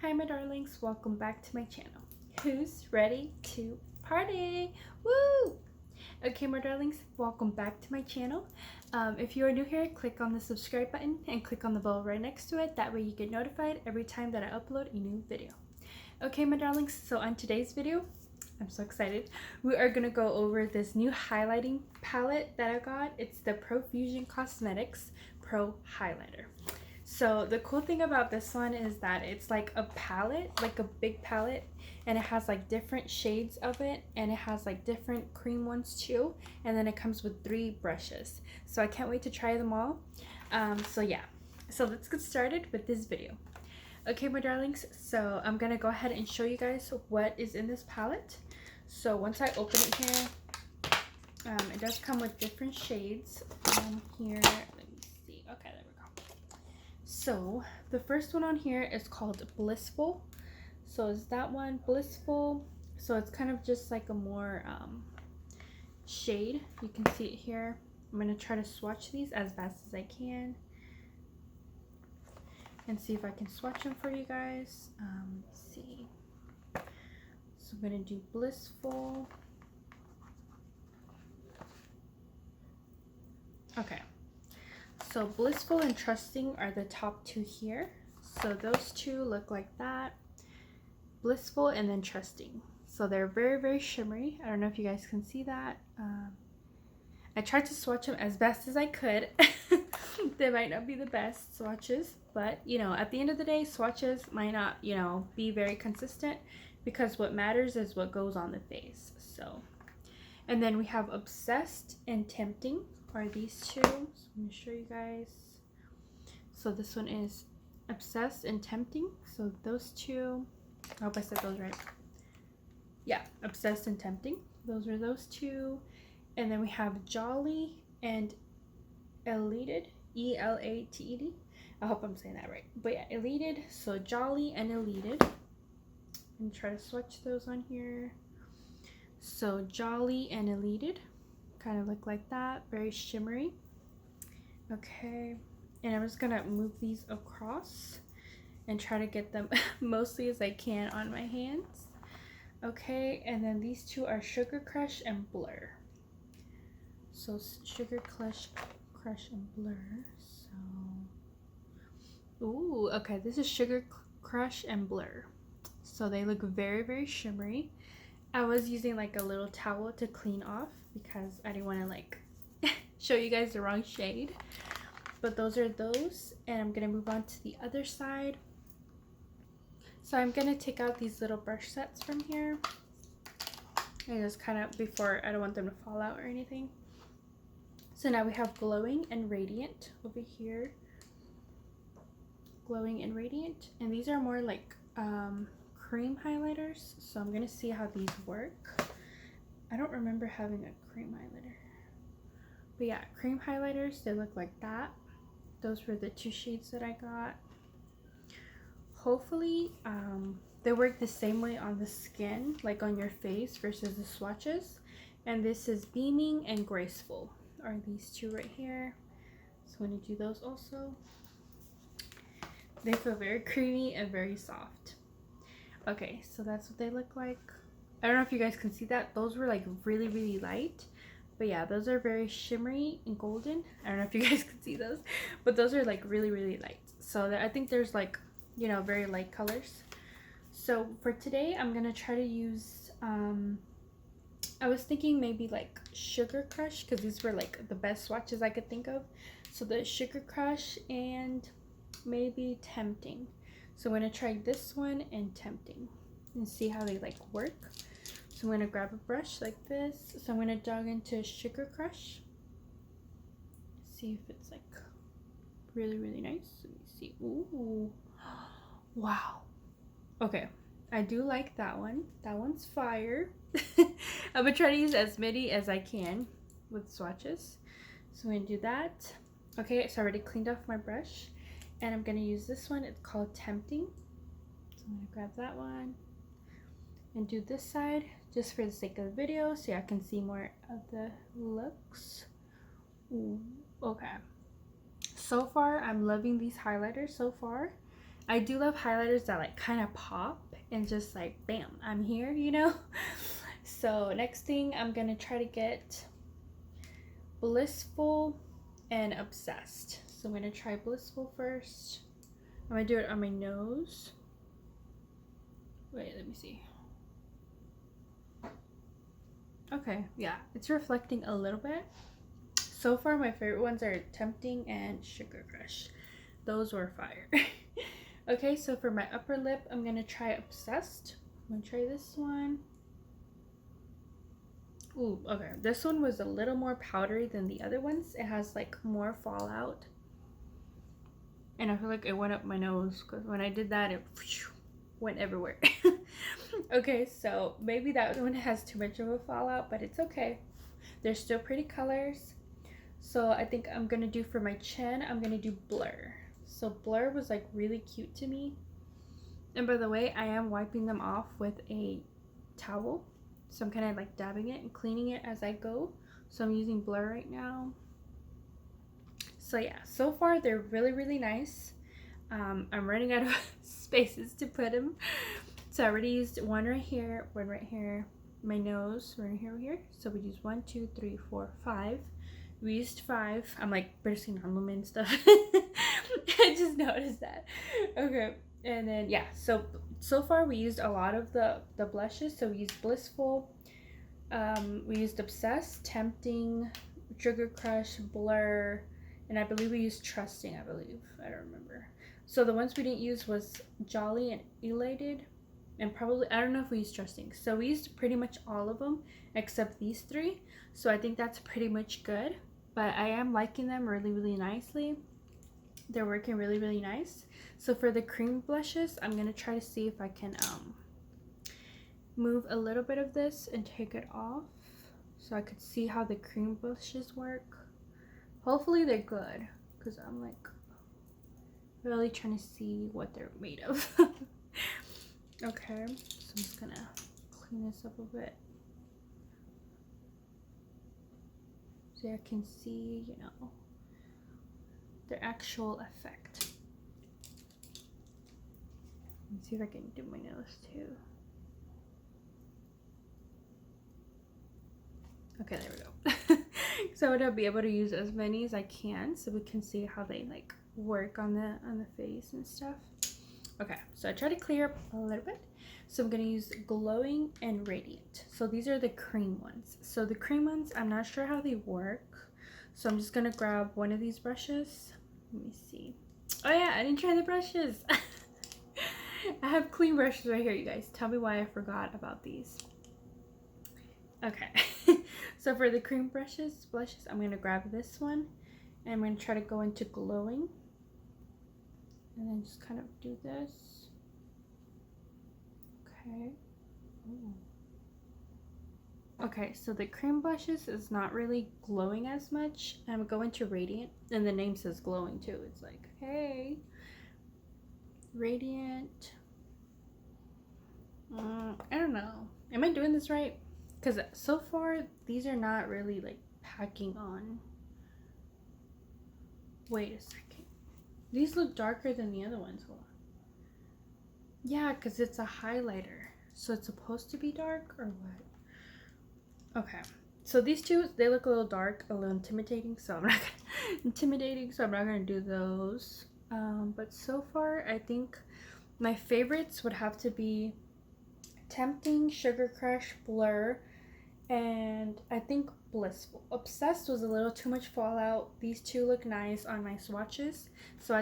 Hi my darlings, welcome back to my channel. Who's ready to party? Woo! Okay my darlings, welcome back to my channel. If you are new here, click on the subscribe button and click on the bell right next to it. That way you get notified every time that I upload a new video. Okay my darlings, so on today's video, I'm so excited. We are going to go over this new highlighting palette that I got. It's the Profusion Cosmetics Pro Highlighter. So the cool thing about this one is that it's like a palette, like a big palette, and it has like different shades of it, and it has like different cream ones too, and then it comes with 3 brushes. So I can't wait to try them all. So yeah, so let's get started with this video. Okay my darlings, so I'm gonna go ahead and show you guys what is in this palette. So once I open it here, it does come with different shades. Here, let me see. Okay, there we go. So the first one on here is called Blissful. So is that one, Blissful. So it's kind of just like a more shade. You can see it here. I'm going to try to swatch these as fast as I can and see if I can swatch them for you guys. Let's see. So I'm going to do Blissful. Okay. So Blissful and Trusting are the top 2 here. So those 2 look like that. Blissful and then Trusting. So they're very, very shimmery. I don't know if you guys can see that. I tried to swatch them as best as I could. They might not be the best swatches, but you know, at the end of the day, swatches might not, you know, be very consistent, because what matters is what goes on the face. So, and then we have Obsessed and Tempting are these 2. So I'm going to show you guys. So this one is Obsessed and Tempting. So those 2, I hope I said those right. Yeah, Obsessed and Tempting. Those are those 2. And then we have Jolly and Elated, E-L-A-T-E-D. I hope I'm saying that right. But yeah, Elated. So Jolly and Elated. I'm try to swatch those on here. So Jolly and Elated kind of look like that, very shimmery. Okay, and I'm just gonna move these across and try to get them mostly as I can on my hands. Okay, and then these 2 are Sugar Crush and Blur. So Sugar Crush and Blur. So, ooh, okay, this is Sugar Crush and Blur. So they look very, very shimmery. I was using like a little towel to clean off because I didn't want to like show you guys the wrong shade. But those are those, and I'm gonna move on to the other side. So I'm gonna take out these little brush sets from here and just kind of, before, I don't want them to fall out or anything. So now we have Glowing and Radiant over here. Glowing and Radiant, and these are more like cream highlighters. So I'm gonna see how these work. I don't remember having a cream highlighter, but yeah, cream highlighters, they look like that. Those were the 2 shades that I got. Hopefully they work the same way on the skin, like on your face, versus the swatches. And this is Beaming and Graceful are these 2 right here. So I'm going to do those also. They feel very creamy and very soft. Okay, so that's what they look like. I don't know if you guys can see that. Those were like really, really light. But yeah, those are very shimmery and golden. I don't know if you guys can see those, but those are like really, really light. So I think there's like, you know, very light colors. So for today, I'm gonna try to use, I was thinking maybe like Sugar Crush, because these were like the best swatches I could think of. So the Sugar Crush and maybe Tempting. So I'm gonna try this one and Tempting and see how they like work. So I'm gonna grab a brush like this. So I'm gonna dog into Sugar Crush. See if it's like really, really nice. Let me see. Ooh, wow. Okay, I do like that one. That one's fire. I'm gonna try to use as many as I can with swatches. So I'm gonna do that. Okay, so I already cleaned off my brush, and I'm gonna use this one. It's called Tempting. So I'm gonna grab that one and do this side just for the sake of the video, so I can see more of the looks. Ooh, okay. So far, I'm loving these highlighters so far. I do love highlighters that like kind of pop and just like bam, I'm here, you know. So next thing, I'm gonna try to get Blissful and Obsessed. So I'm gonna try Blissful first. I'm gonna do it on my nose. Wait, let me see. Okay, yeah, it's reflecting a little bit. So far, my favorite ones are Tempting and Sugar Crush. Those were fire. Okay, so for my upper lip, I'm gonna try Obsessed. I'm gonna try this one. Ooh, okay. This one was a little more powdery than the other ones. It has like more fallout. And I feel like it went up my nose because when I did that, it went everywhere. Okay, so maybe that one has too much of a fallout, but it's okay. They're still pretty colors. So I think I'm gonna do for my chin, I'm gonna do Blur. So Blur was like really cute to me. And by the way, I am wiping them off with a towel. So I'm kind of like dabbing it and cleaning it as I go. So I'm using Blur right now. So yeah, so far they're really, really nice. I'm running out of spaces to put them. So I already used one right here, my nose, right here. So we used 1, 2, 3, 4, 5. We used 5. I'm like bursting on them and stuff. I just noticed that. Okay, and then yeah, so far we used a lot of the blushes. So we used Blissful, we used Obsessed, Tempting, Sugar Crush, Blur, and I believe we used Trusting. I don't remember. So the ones we didn't use was Jolly and Elated, and probably I don't know if we used Trusting. So we used pretty much all of them except these 3. So I think that's pretty much good. But I am liking them really, really nicely. They're working really, really nice. So for the cream blushes, I'm gonna try to see if I can move a little bit of this and take it off so I could see how the cream blushes work. Hopefully they're good because I'm like really trying to see what they're made of. Okay, so I'm just gonna clean this up a bit so I can see, you know, their actual effect. Let's see if I can do my nose too. Okay, there we go. So I'm gonna be able to use as many as I can so we can see how they like work on the face and stuff. Okay, so I try to clear up a little bit. So I'm gonna use Glowing and Radiant. So these are the cream ones. So the cream ones, I'm not sure how they work. So I'm just gonna grab one of these brushes. Let me see. Oh yeah, I didn't try the brushes. I have clean brushes right here, you guys. Tell me why I forgot about these. Okay. So for the cream blushes, I'm gonna grab this one and I'm gonna try to go into Glowing. And then just kind of do this. Okay. Ooh. Okay, so the cream blushes is not really glowing as much. I'm going to Radiant, and the name says glowing too. It's like, hey, Radiant. I don't know. Am I doing this right? Because so far, these are not really like packing on. Wait a second. These look darker than the other ones. Hold on. Yeah, because it's a highlighter. So it's supposed to be dark or what? Okay. So these two, they look a little dark, a little intimidating. So I'm not gonna do those. But so far, I think my favorites would have to be Tempting, Sugar Crush, Blur, and I think Blissful. Obsessed was a little too much fallout. These two look nice on my swatches. So I